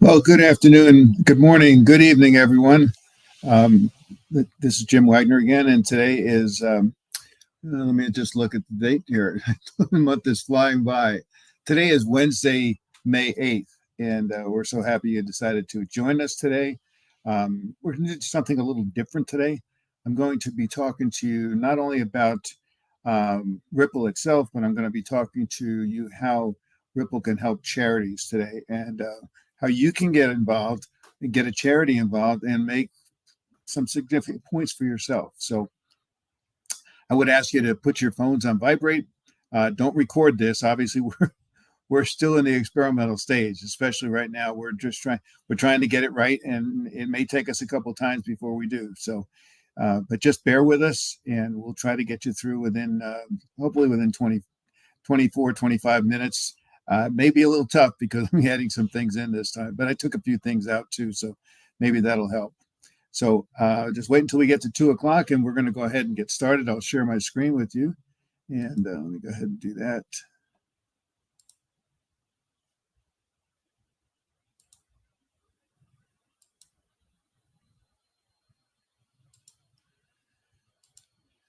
Well, good afternoon, good morning, good evening, everyone. Um, this is Jim Wagner again, and today is, let me just look at the date here. The month is flying by. Today is Wednesday, May 8th, and we're so happy you decided to join us today. We're going to do something a little different today. I'm going to be talking to you not only about Ripple itself, but I'm going to be talking to you how Ripple can help charities today, and how you can get involved and get a charity involved and make some significant points for yourself. So I would ask you to put your phones on vibrate. Don't record this. Obviously, we're still in the experimental stage, especially right now. We're trying to get it right, and it may take us a couple times before we do. So, but just bear with us, and we'll try to get you through within hopefully within 24, 25 minutes. Maybe a little tough because I'm adding some things in this time, but I took a few things out too, so maybe that'll help. So just wait until we get to 2 o'clock, and we're going to go ahead and get started. I'll share my screen with you, and let me go ahead and do that.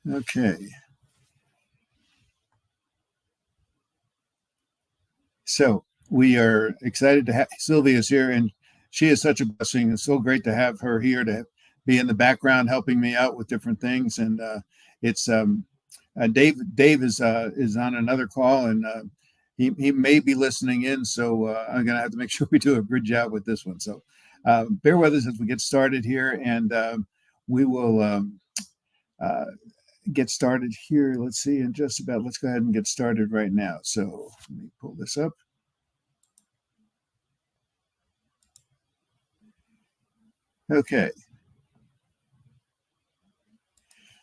Okay. So we are excited to have Sylvia's here, and she is such a blessing. It's so great to have her here to be in the background helping me out with different things. And it's Dave is on another call, and he may be listening in. So I'm going to have to make sure we do a good job with this one. So bear with us as we get started here, and we will get started here. Let's see, let's go ahead and get started right now. So let me pull this up. Okay.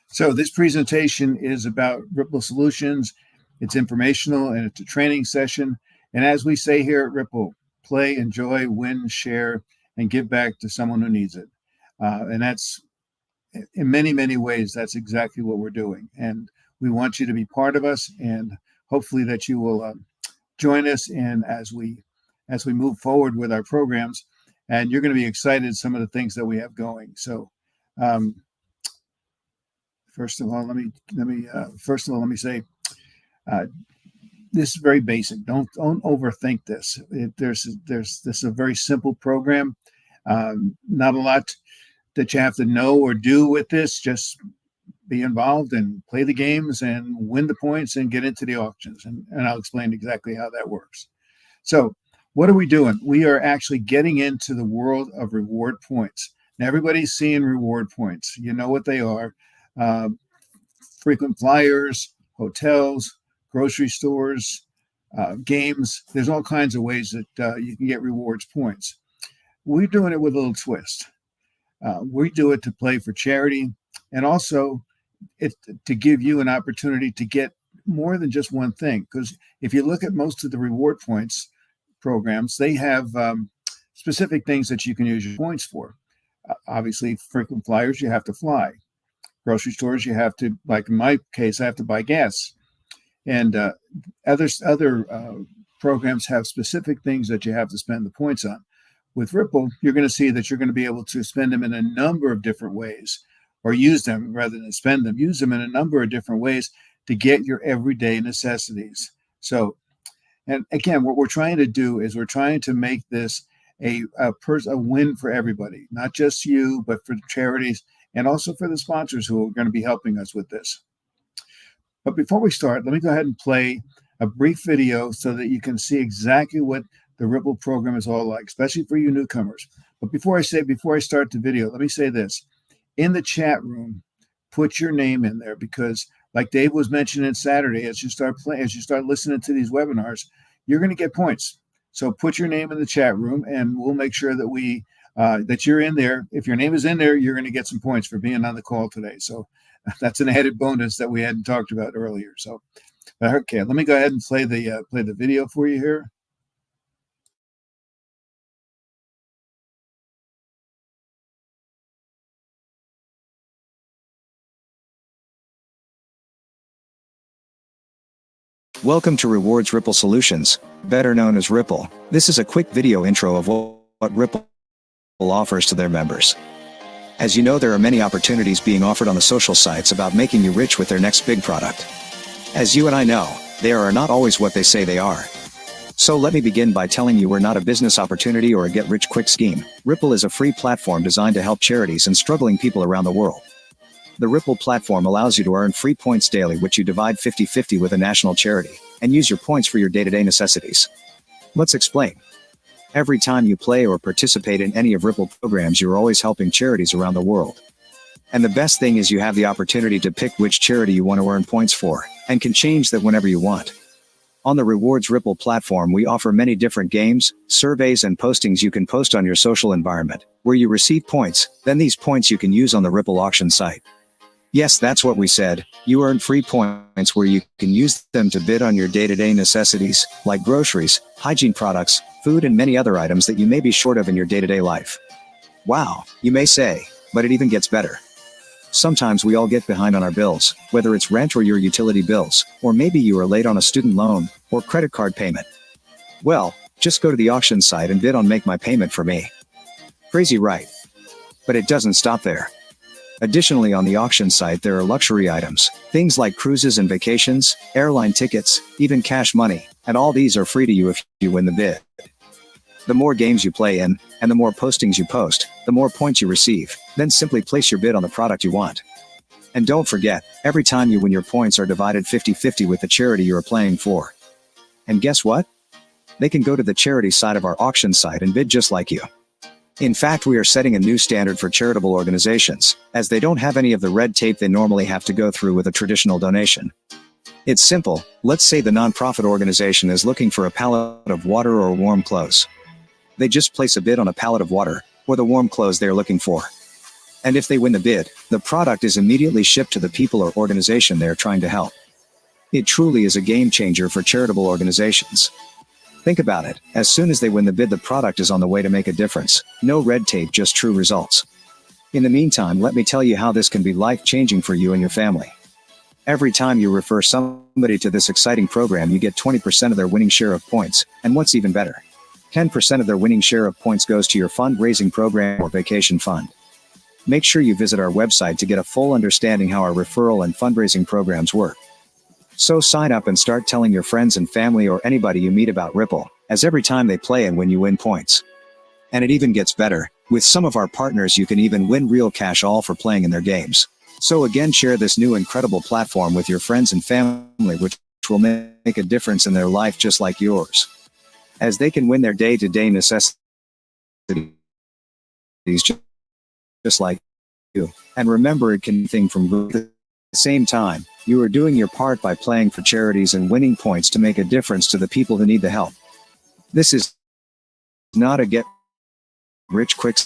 So this presentation is about Ripple Solutions. It's informational and it's a training session. And as we say here at Ripple, play, enjoy, win, share, and give back to someone who needs it. And that's in many, many ways, that's exactly what we're doing. And we want you to be part of us, and hopefully that you will join us in as we move forward with our programs. And you're going to be excited some of the things that we have going. So first of all, let me say this is very basic. Don't overthink this. This is a very simple program. Not a lot that you have to know or do with this. Just be involved and play the games and win the points and get into the auctions. And I'll explain exactly how that works. So what are we doing? We are actually getting into the world of reward points. Now, everybody's seeing reward points. You know what they are. Frequent flyers, hotels, grocery stores, games. There's all kinds of ways that you can get rewards points. We're doing it with a little twist. We do it to play for charity, and also to give you an opportunity to get more than just one thing. Because if you look at most of the reward points programs, they have specific things that you can use your points for. Obviously, frequent flyers, you have to fly. Grocery stores, you have to, like in my case, I have to buy gas. And other programs have specific things that you have to spend the points on. With Ripple, you're going to see that you're going to be able to spend them in a number of different ways, or use them rather than spend them. Use them in a number of different ways to get your everyday necessities. So, and again, what we're trying to do is we're trying to make this a win for everybody, not just you, but for the charities and also for the sponsors who are going to be helping us with this. But before we start, let me go ahead and play a brief video so that you can see exactly what the Ripple program is all like, especially for you newcomers. But before I start the video, let me say this. In the chat room, put your name in there, because like Dave was mentioning Saturday, as you start listening to these webinars, you're going to get points. So put your name in the chat room, and we'll make sure that that you're in there. If your name is in there, you're going to get some points for being on the call today. So that's an added bonus that we hadn't talked about earlier. So, okay, let me go ahead and play the video for you here. Welcome to Rewards Ripple Solutions, better known as Ripple. This is a quick video intro of what what Ripple offers to their members. As you know, there are many opportunities being offered on the social sites about making you rich with their next big product. As you and I know, they are not always what they say they are. So let me begin by telling you we're not a business opportunity or a get-rich-quick scheme. Ripple is a free platform designed to help charities and struggling people around the world. The Ripple platform allows you to earn free points daily, which you divide 50-50 with a national charity, and use your points for your day-to-day necessities. Let's explain. Every time you play or participate in any of Ripple programs, you're always helping charities around the world. And the best thing is you have the opportunity to pick which charity you want to earn points for, and can change that whenever you want. On the Rewards Ripple platform, we offer many different games, surveys, and postings you can post on your social environment, where you receive points. Then these points you can use on the Ripple auction site. Yes, that's what we said. You earn free points where you can use them to bid on your day-to-day necessities, like groceries, hygiene products, food, and many other items that you may be short of in your day-to-day life. Wow, you may say, but it even gets better. Sometimes we all get behind on our bills, whether it's rent or your utility bills, or maybe you are late on a student loan or credit card payment. Well, just go to the auction site and bid on Make My Payment for Me. Crazy, right? But it doesn't stop there. Additionally, on the auction site there are luxury items, things like cruises and vacations, airline tickets, even cash money, and all these are free to you if you win the bid. The more games you play in, and the more postings you post, the more points you receive. Then simply place your bid on the product you want. And don't forget, every time you win, your points are divided 50-50 with the charity you are playing for. And guess what? They can go to the charity side of our auction site and bid just like you. In fact, we are setting a new standard for charitable organizations, as they don't have any of the red tape they normally have to go through with a traditional donation. It's simple. Let's say the nonprofit organization is looking for a pallet of water or warm clothes. They just place a bid on a pallet of water, or the warm clothes they are looking for. And if they win the bid, the product is immediately shipped to the people or organization they are trying to help. It truly is a game changer for charitable organizations. Think about it. As soon as they win the bid, the product is on the way to make a difference. No red tape, just true results. In the meantime, let me tell you how this can be life-changing for you and your family. Every time you refer somebody to this exciting program, you get 20% of their winning share of points, and what's even better, 10% of their winning share of points goes to your fundraising program or vacation fund. Make sure you visit our website to get a full understanding how our referral and fundraising programs work. So sign up and start telling your friends and family or anybody you meet about Ripple, as every time they play and win, you win points. And it even gets better. With some of our partners, you can even win real cash all for playing in their games. So again, share this new incredible platform with your friends and family, which will make a difference in their life just like yours, as they can win their day-to-day necessities just like you. And remember, it can be anything from at the same time. You are doing your part by playing for charities and winning points to make a difference to the people who need the help. This is not a get-rich-quick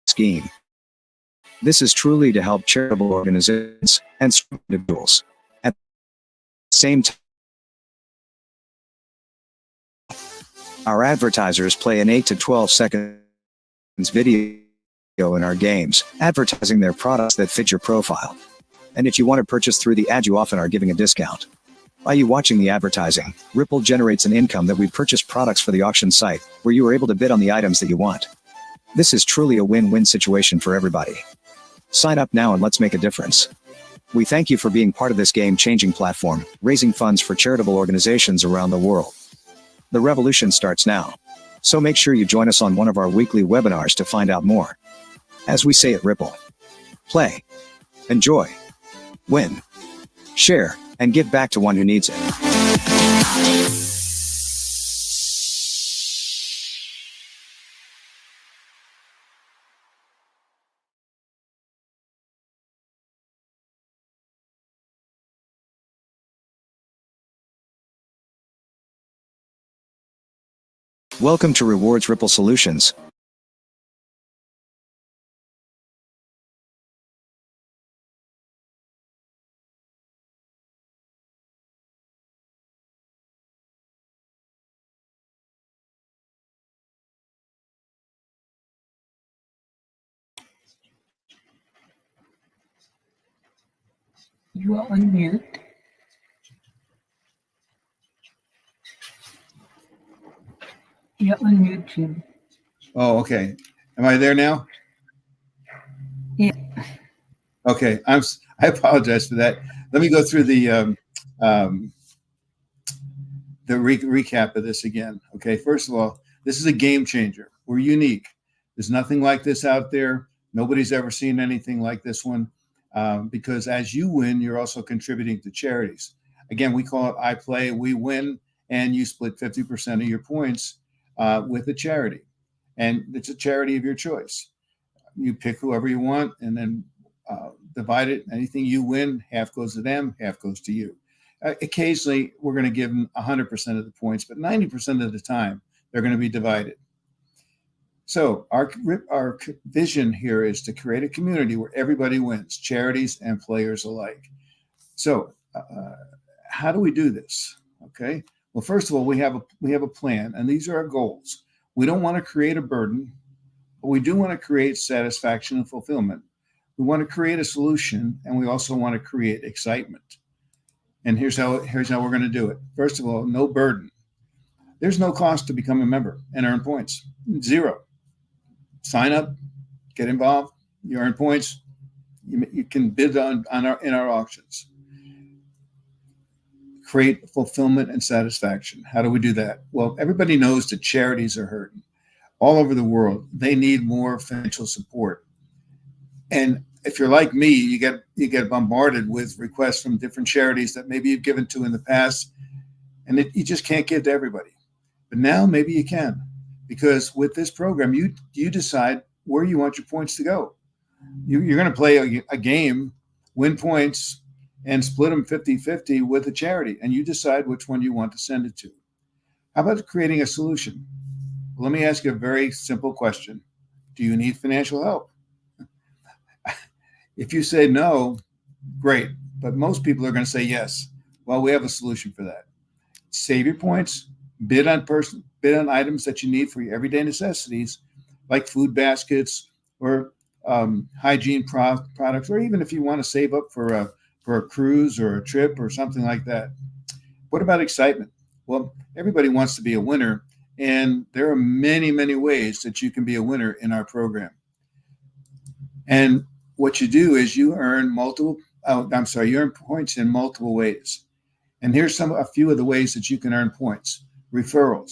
scheme. This is truly to help charitable organizations and individuals. At the same time, our advertisers play an 8 to 12 seconds video in our games, advertising their products that fit your profile. And if you want to purchase through the ad, you often are giving a discount. By you watching the advertising, Ripple generates an income that we purchase products for the auction site, where you are able to bid on the items that you want. This is truly a win-win situation for everybody. Sign up now and let's make a difference. We thank you for being part of this game-changing platform, raising funds for charitable organizations around the world. The revolution starts now. So make sure you join us on one of our weekly webinars to find out more. As we say at Ripple, play, enjoy, win, share, and give back to one who needs it. Welcome to Rewards Ripple Solutions. You are on mute. You're on mute, Jim. Oh, okay. Am I there now? Yeah. Okay. I apologize for that. Let me go through um, recap of this again. Okay. First of all, this is a game changer. We're unique. There's nothing like this out there. Nobody's ever seen anything like this one. Because as you win, you're also contributing to charities. Again, we call it I play, we win, and you split 50% of your points with a charity. And it's a charity of your choice. You pick whoever you want and then divide it. Anything you win, half goes to them, half goes to you. Occasionally, we're going to give them 100% of the points, but 90% of the time, they're going to be divided. So our vision here is to create a community where everybody wins, charities and players alike. So how do we do this? Okay. Well, first of all, we have a plan, and these are our goals. We don't want to create a burden, but we do want to create satisfaction and fulfillment. We want to create a solution, and we also want to create excitement. And here's how we're going to do it. First of all, no burden. There's no cost to become a member and earn points. Zero. Sign up, get involved, you earn points. You can bid in our auctions. Create fulfillment and satisfaction. How do we do that? Well, everybody knows that charities are hurting all over the world. They need more financial support. And if you're like me, you get bombarded with requests from different charities that maybe you've given to in the past, and you just can't give to everybody. But now maybe you can, because with this program, you decide where you want your points to go. You're going to play a game, win points, and split them 50-50 with a charity, and you decide which one you want to send it to. How about creating a solution? Well, let me ask you a very simple question. Do you need financial help? If you say no, great. But most people are going to say yes. Well, we have a solution for that. Save your points, bid on items that you need for your everyday necessities, like food baskets or hygiene products, or even if you want to save up for a cruise or a trip or something like that. What about excitement? Well, everybody wants to be a winner, and there are many, many ways that you can be a winner in our program. And what you do is you earn you earn points in multiple ways. And here's a few of the ways that you can earn points. Referrals,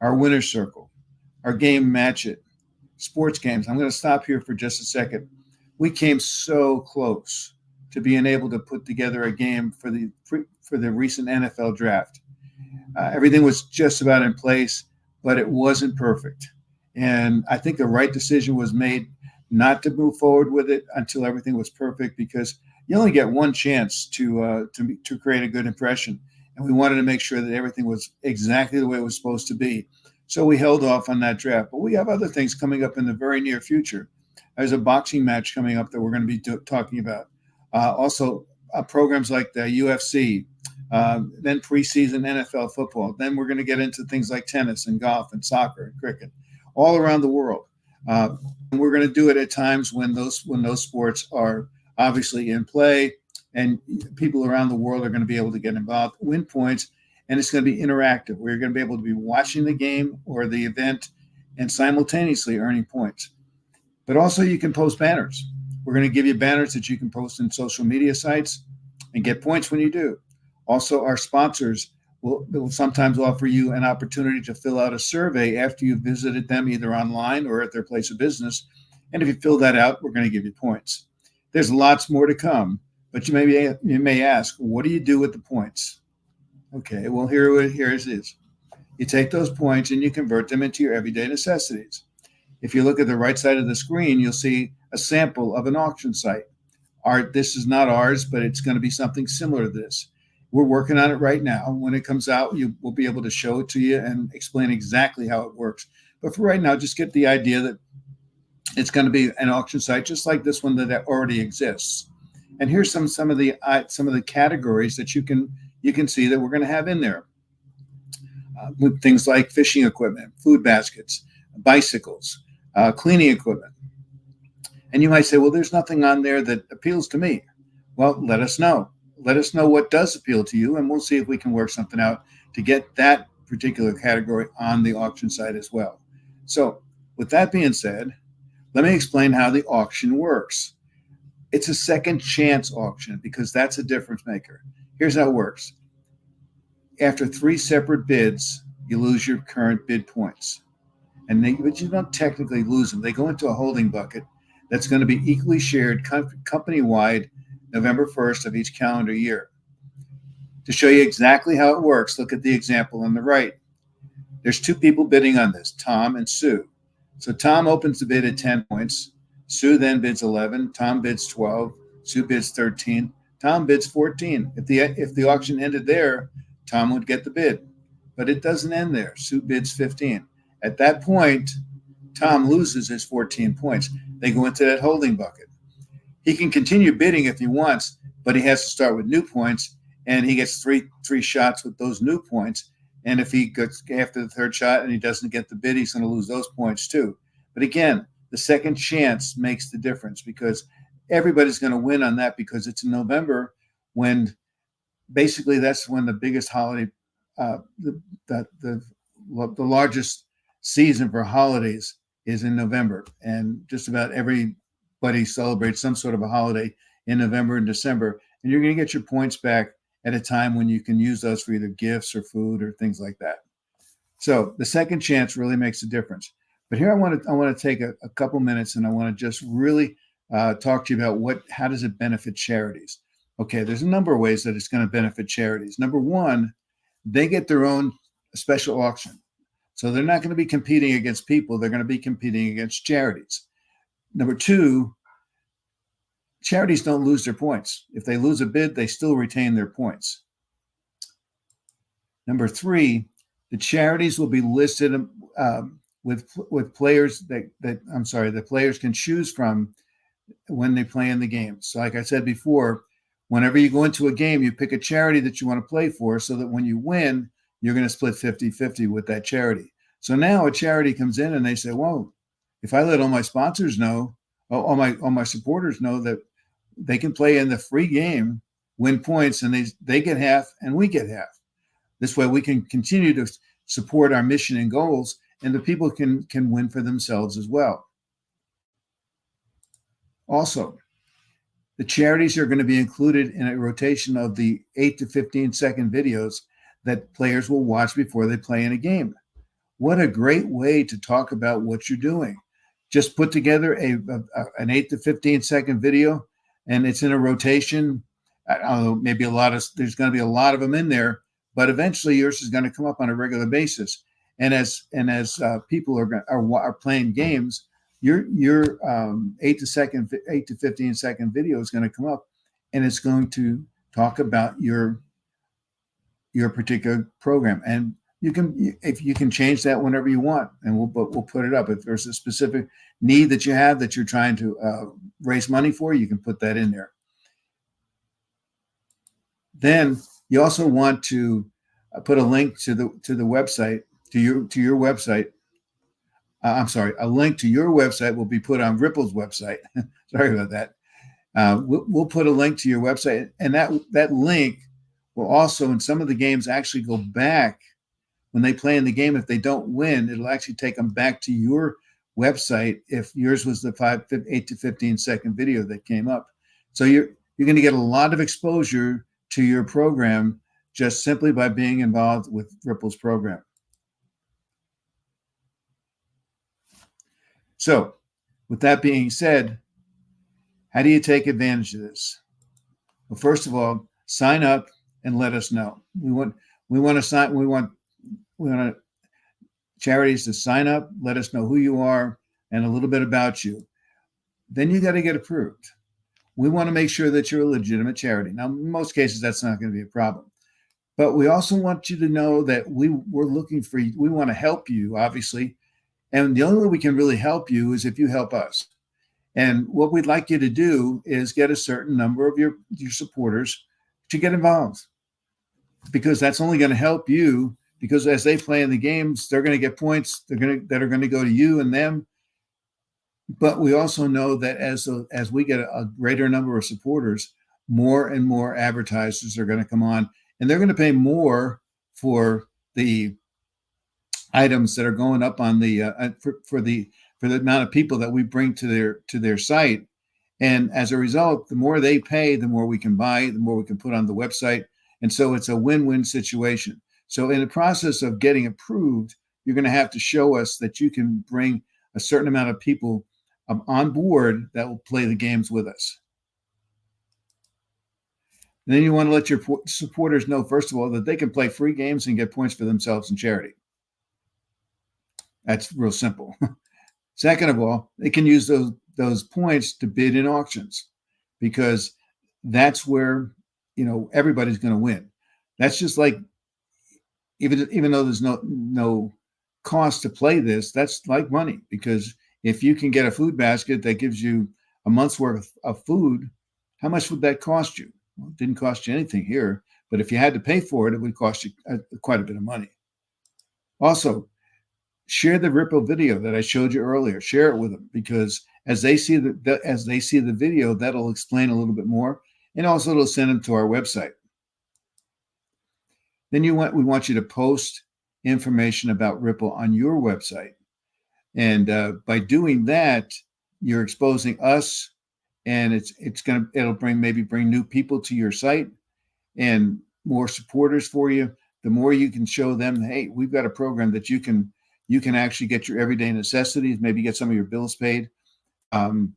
our winner's circle, our game Match It, sports games. I'm going to stop here for just a second. We came so close to being able to put together a game for the recent NFL draft. Everything was just about in place, but it wasn't perfect. And I think the right decision was made not to move forward with it until everything was perfect, because you only get one chance to create a good impression. And we wanted to make sure that everything was exactly the way it was supposed to be. So we held off on that draft. But we have other things coming up in the very near future. There's a boxing match coming up that we're going to be talking about. Also, programs like the UFC, then preseason NFL football. Then we're going to get into things like tennis and golf and soccer and cricket, all around the world. And we're going to do it at times when those sports are obviously in play, and people around the world are going to be able to get involved, win points, and it's going to be interactive. We're going to be able to be watching the game or the event and simultaneously earning points. But also you can post banners. We're going to give you banners that you can post in social media sites and get points when you do. Also, our sponsors will sometimes offer you an opportunity to fill out a survey after you've visited them either online or at their place of business. And if you fill that out, we're going to give you points. There's lots more to come, but you may ask, what do you do with the points? Okay, well, here it is. You take those points and you convert them into your everyday necessities. If you look at the right side of the screen, you'll see a sample of an auction site. This is not ours, but it's going to be something similar to this. We're working on it right now. When it comes out, we'll be able to show it to you and explain exactly how it works. But for right now, just get the idea that it's going to be an auction site just like this one that already exists. And here's some of the categories that you can see that we're going to have in there. With things like fishing equipment, food baskets, bicycles, cleaning equipment. And you might say, well, there's nothing on there that appeals to me. Well, let us know. Let us know what does appeal to you, and we'll see if we can work something out to get that particular category on the auction site as well. So with that being said, let me explain how the auction works. It's a second chance auction because that's a difference maker. Here's how it works. After 3 separate bids, you lose your current bid points. But you don't technically lose them. They go into a holding bucket that's going to be equally shared company-wide November 1st of each calendar year. To show you exactly how it works, look at the example on the right. There's 2 people bidding on this, Tom and Sue. So Tom opens the bid at 10 points. Sue then bids 11. Tom bids 12. Sue bids 13. Tom bids 14. If the auction ended there, Tom would get the bid. But it doesn't end there. Sue bids 15. At that point, Tom loses his 14 points. They go into that holding bucket. He can continue bidding if he wants, but he has to start with new points, and he gets three shots with those new points. And if he gets after the 3rd shot and he doesn't get the bid, he's going to lose those points too. But again, the second chance makes the difference because everybody's going to win on that because it's in November when basically that's when the biggest holiday, the largest season for holidays is in November. And just about everybody celebrates some sort of a holiday in November and December. And you're going to get your points back at a time when you can use those for either gifts or food or things like that. So the second chance really makes a difference. But here I want to take a couple minutes and I want to just really talk to you about how does it benefit charities. Okay, there's a number of ways that it's going to benefit charities. Number one, they get their own special auction. So they're not going to be competing against people. They're going to be competing against charities. Number two, charities don't lose their points. If they lose a bid, they still retain their points. Number three, the charities will be listed with players that the players can choose from when they play in the game. So like I said before, whenever you go into a game, you pick a charity that you want to play for so that when you win, you're going to split 50-50 with that charity. So now a charity comes in and they say, well, if I let all my sponsors know, all my supporters know that they can play in the free game, win points, and they get half and we get half. This way we can continue to support our mission and goals, and the people can win for themselves as well. Also, the charities are going to be included in a rotation of the 8 to 15 second videos that players will watch before they play in a game. What a great way to talk about what you're doing. Just put together an 8 to 15 second video, and it's in a rotation. I don't know, maybe there's going to be a lot of them in there, but eventually yours is going to come up on a regular basis. And as people are playing games, your 8 to 15 second video is going to come up, and it's going to talk about your particular program. And you can change that whenever you want, and we'll put it up. If there's a specific need that you have that you're trying to raise money for, you can put that in there. Then you also want to put a link to the website to your website. A link to your website will be put on Ripple's website. Sorry about that. We'll put a link to your website, and that link will also, in some of the games, actually go back when they play in the game. If they don't win, it'll actually take them back to your website if yours was the 8 to 15 second video that came up. So you're going to get a lot of exposure to your program just simply by being involved with Ripple's program. So with that being said, how do you take advantage of this? Well, first of all, sign up and let us know. We want charities to sign up, let us know who you are and a little bit about you. Then you got to get approved. We want to make sure that you're a legitimate charity. Now, in most cases, that's not going to be a problem. But we also want you to know that we're looking for you. We want to help you, obviously. And the only way we can really help you is if you help us. And what we'd like you to do is get a certain number of your supporters to get involved, because that's only going to help you, because as they play in the games, they're going to get points that are going to go to you and them. But we also know that as we get a greater number of supporters, more and more advertisers are going to come on, and they're going to pay more for the items that are going up on the for for the amount of people that we bring to their site. And as a result, the more they pay, the more we can buy, the more we can put on the website. And so it's a win-win situation. So in the process of getting approved, you're going to have to show us that you can bring a certain amount of people on board that will play the games with us. And then you want to let your supporters know, first of all, that they can play free games and get points for themselves and charity. That's real simple. Second of all, they can use those points to bid in auctions, because that's where, everybody's going to win. That's just like, even though there's no cost to play this, that's like money, because if you can get a food basket that gives you a month's worth of food, how much would that cost you? Well, it didn't cost you anything here, but if you had to pay for it, it would cost you quite a bit of money. Also, share the Ripple video that I showed you earlier. Share it with them, because as they see the video, that'll explain a little bit more, and also it'll send them to our website. Then we want you to post information about Ripple on your website, and by doing that, you're exposing us, and it'll bring new people to your site and more supporters for you. The more you can show them, hey, we've got a program that you can actually get your everyday necessities, maybe get some of your bills paid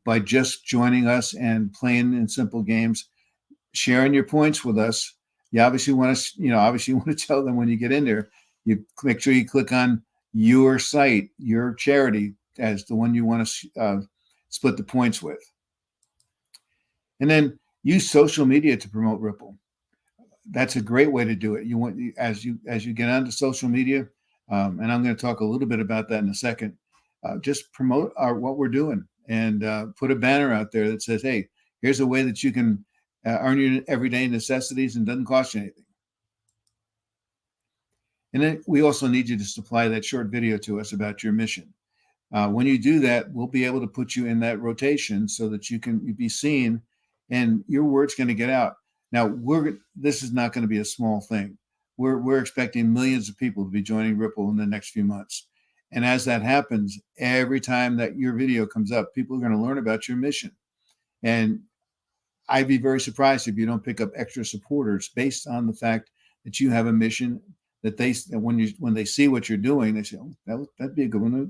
by just joining us and playing in simple games, sharing your points with us. You obviously want to tell them when you get in there, you make sure you click on your site, your charity as the one you want to split the points with. And then use social media to promote Ripple. That's a great way to do it. You want, as you get onto social media, and I'm going to talk a little bit about that in a second. Just promote what we're doing, and put a banner out there that says, "Hey, here's a way that you can earn your everyday necessities and doesn't cost you anything." And then we also need you to supply that short video to us about your mission. When you do that, we'll be able to put you in that rotation so that you can be seen, and your word's going to get out. Now, this is not going to be a small thing. We're expecting millions of people to be joining Ripple in the next few months. And as that happens, every time that your video comes up, people are going to learn about your mission. And I'd be very surprised if you don't pick up extra supporters based on the fact that you have a mission that when they see what you're doing, they say, "Oh, that'd be a good one.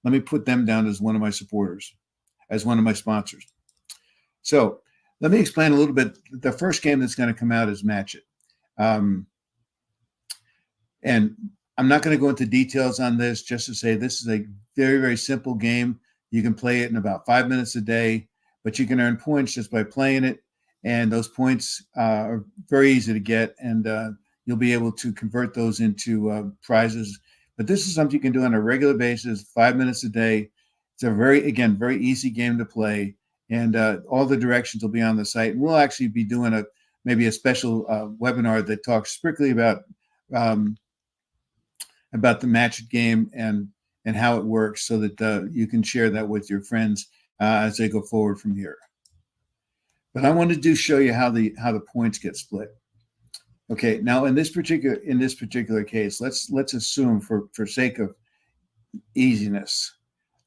Let me put them down as one of my supporters, as one of my sponsors." So let me explain a little bit. The first game that's going to come out is Match It. And I'm not going to go into details on this, just to say this is a very, very simple game. You can play it in about 5 minutes a day, but you can earn points just by playing it. And those points are very easy to get, and you'll be able to convert those into prizes. But this is something you can do on a regular basis, 5 minutes a day. It's a very easy game to play. And all the directions will be on the site. And we'll actually be doing maybe a special webinar that talks strictly about the Match It game and how it works, so that you can share that with your friends as they go forward from here. But I wanted to show you how the points get split. Okay, now in this particular case, let's assume for sake of easiness,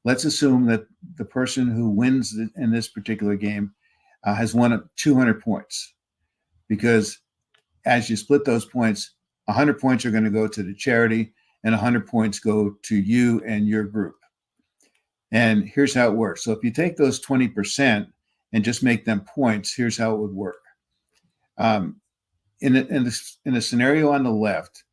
let's assume that the person who wins in this particular game has won 200 points, because as you split those points, 100 points are going to go to the charity, and 100 points go to you and your group. And here's how it works. So if you take those 20% and just make them points, here's how it would work. In the scenario on the left,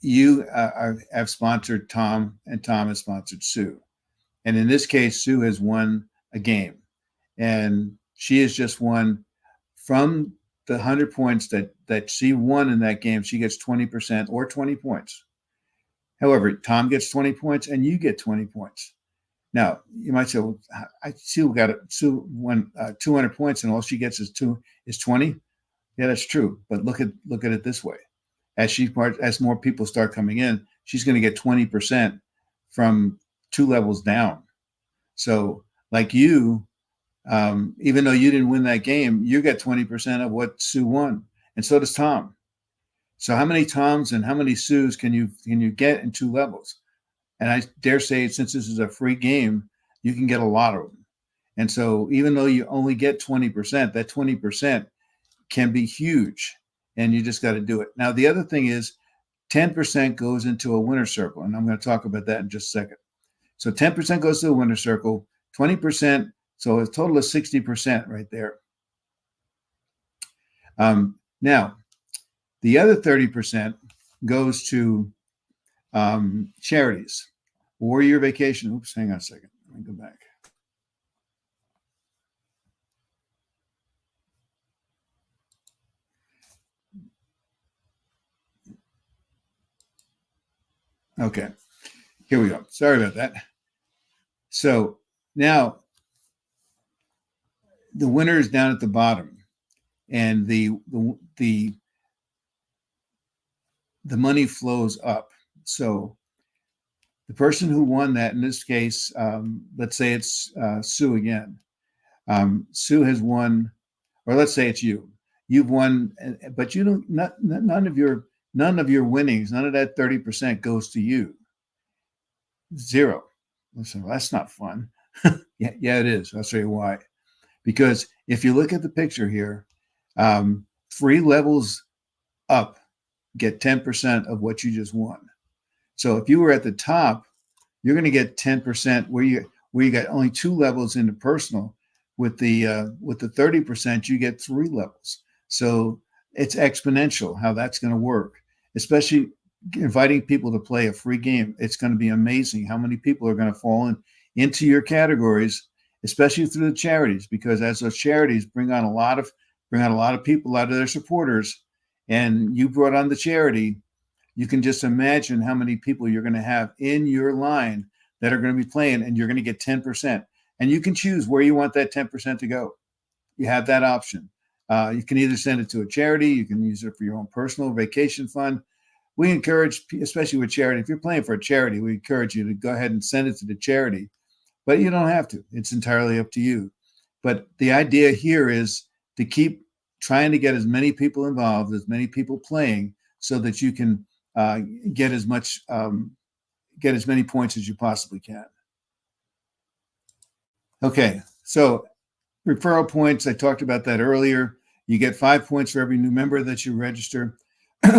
you have sponsored Tom, and Tom has sponsored Sue. And in this case, Sue has won a game, and she has just won from the 100 points that she won in that game. She gets 20% or 20 points. However, Tom gets 20 points and you get 20 points. Now, you might say, well, Sue won 200 points and all she gets is 20. Yeah, that's true. But look at it this way. As more people start coming in, she's going to get 20% from 2 levels down. So like you, even though you didn't win that game, you get 20% of what Sue won. And so does Tom. So how many Toms and how many Sues can you get in 2 levels? And I dare say, since this is a free game, you can get a lot of them. And so even though you only get 20%, that 20% can be huge, and you just got to do it. Now, the other thing is 10% goes into a winner circle, and I'm going to talk about that in just a second. So 10% goes to the winner circle, 20%, so a total of 60% right there. Now, the other 30% goes to charities. Warrior Vacation. Oops, hang on a second. Let me go back. Okay, here we go. Sorry about that. So now the winner is down at the bottom, and the money flows up. So the person who won that, in this case, let's say it's Sue again. Sue has won, or let's say it's you. You've won, but you don't. None of your winnings, none of that 30% goes to you. Zero. Listen, well, that's not fun. Yeah, it is. I'll show you why. Because if you look at the picture here, 3 levels up get 10% of what you just won. So if you were at the top, you're going to get 10% where you got only 2 levels into personal. With the 30%, you get 3 levels. So it's exponential how that's going to work, especially inviting people to play a free game. It's going to be amazing how many people are going to fall into your categories, especially through the charities, because as those charities bring on a lot of people out of their supporters, and you brought on the charity, you can just imagine how many people you're going to have in your line that are going to be playing, and you're going to get 10%. And you can choose where you want that 10% to go. You have that option. You can either send it to a charity, you can use it for your own personal vacation fund. We encourage, especially with charity, if you're playing for a charity, we encourage you to go ahead and send it to the charity, but you don't have to. It's entirely up to you. But the idea here is to keep trying to get as many people involved, as many people playing, so that you can get as many points as you possibly can. Okay, so referral points, I talked about that earlier. You get 5 points for every new member that you register.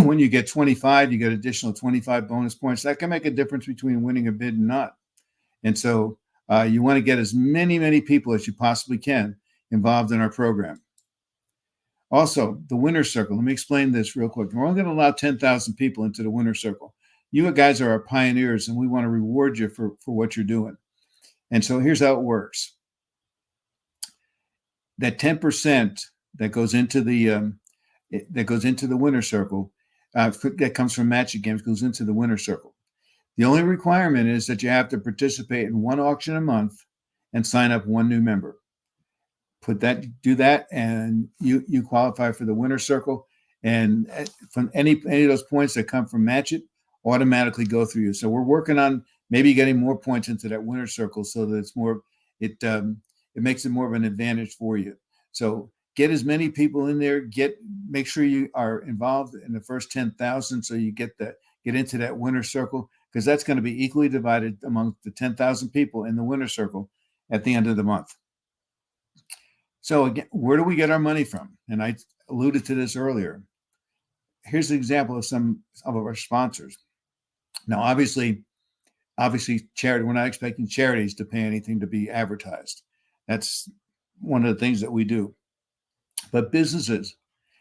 When you get 25, you get additional 25 bonus points. That can make a difference between winning a bid and not. And so you want to get as many people as you possibly can involved in our program. Also, the winner's circle. Let me explain this real quick. We're only going to allow 10,000 people into the winner's circle. You guys are our pioneers, and we want to reward you for what you're doing. And so here's how it works. That 10% that goes into the winner circle, that comes from Magic Games, goes into the winner circle. The only requirement is that you have to participate in 1 auction a month and sign up 1 new member. Do that, and you qualify for the winner circle. And from any of those points that come from Match It automatically go through you. So we're working on maybe getting more points into that winner circle so that it's more, it makes it more of an advantage for you. So get as many people in there, make sure you are involved in the first 10,000 so you get into that winner circle, because that's going to be equally divided among the 10,000 people in the winner circle at the end of the month. So again, where do we get our money from? And I alluded to this earlier. Here's an example of some of our sponsors. Now, obviously, charity, we're not expecting charities to pay anything to be advertised. That's one of the things that we do. But businesses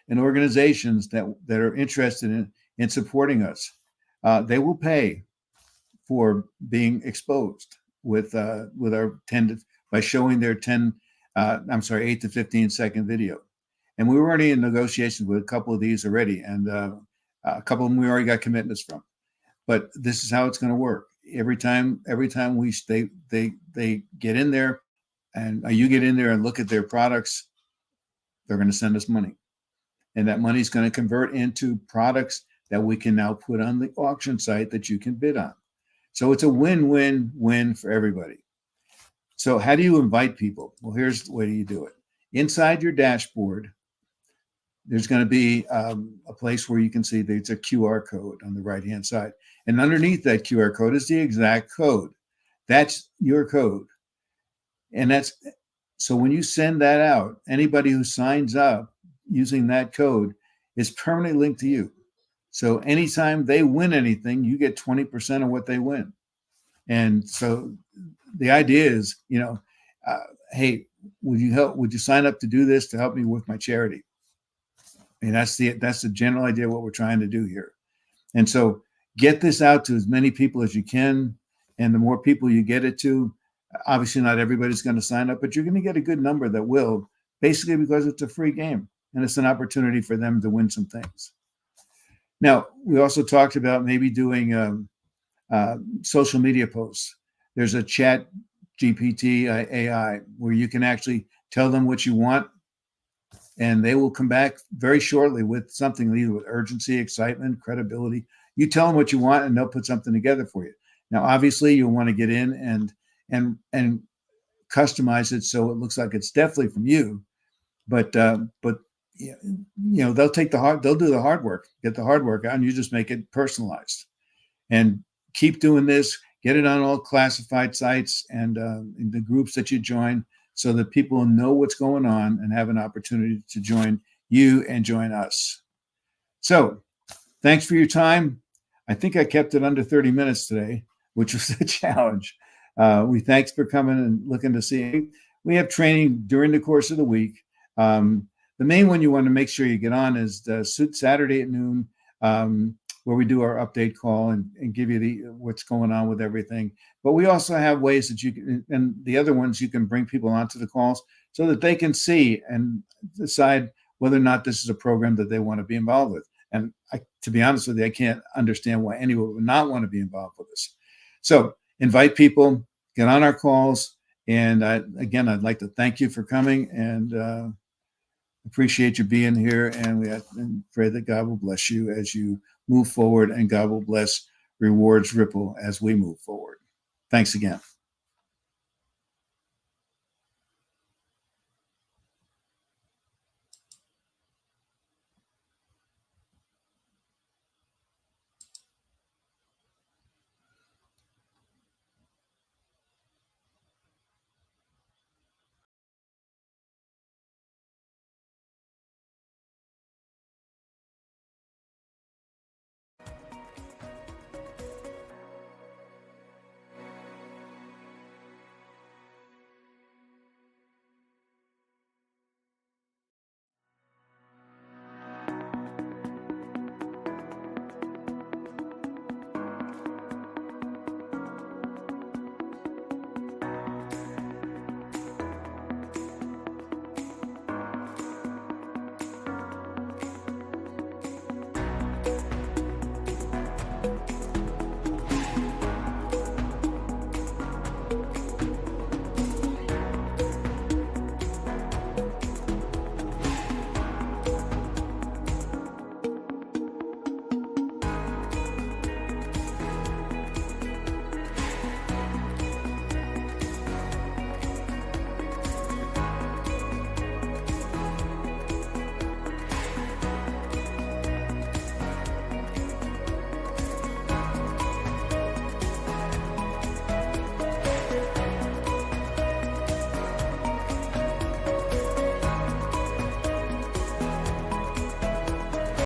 and organizations that are interested in supporting us, they will pay for being exposed with our 10 by showing their 8 to 15 second video. And we were already in negotiations with a couple of these already, and a couple of them we already got commitments from. But this is how it's going to work. Every time they get in there, and you get in there and look at their products, they're going to send us money, and that money is going to convert into products that we can now put on the auction site that you can bid on. So it's a win-win-win for everybody. So how do you invite people? Well, here's the way you do it. Inside your dashboard, there's going to be a place where you can see there's a QR code on the right-hand side. And underneath that QR code is the exact code. That's your code. And so when you send that out, anybody who signs up using that code is permanently linked to you. So anytime they win anything, you get 20% of what they win. And so the idea is, hey, would you sign up to do this to help me with my charity? And that's the general idea of what we're trying to do here. And so get this out to as many people as you can. And the more people you get it to, obviously not everybody's going to sign up, but you're going to get a good number that will, basically because it's a free game and it's an opportunity for them to win some things. Now, we also talked about maybe doing social media posts. There's a chat GPT AI where you can actually tell them what you want, and they will come back very shortly with something either with urgency, excitement, credibility. You tell them what you want, and they'll put something together for you. Now, obviously, you'll want to get in and customize it so it looks like it's definitely from you. But they'll they'll do the hard work, get the hard work out, and you just make it personalized. And keep doing this. Get it on all classified sites and in the groups that you join, so that people know what's going on and have an opportunity to join you and join us. So thanks for your time. I think I kept it under 30 minutes today, which was a challenge. We thanks for coming and looking to see. We have training during the course of the week. The main one you want to make sure you get on is the Saturday at noon, where we do our update call and give you what's going on with everything. But we also have ways that you can, and the other ones you can bring people onto the calls so that they can see and decide whether or not this is a program that they want to be involved with. And to be honest with you, I can't understand why anyone would not want to be involved with this. So invite people, get on our calls. And again, I'd like to thank you for coming and appreciate you being here. And we pray that God will bless you as you move forward, and God will bless Rewards Ripple as we move forward. Thanks again.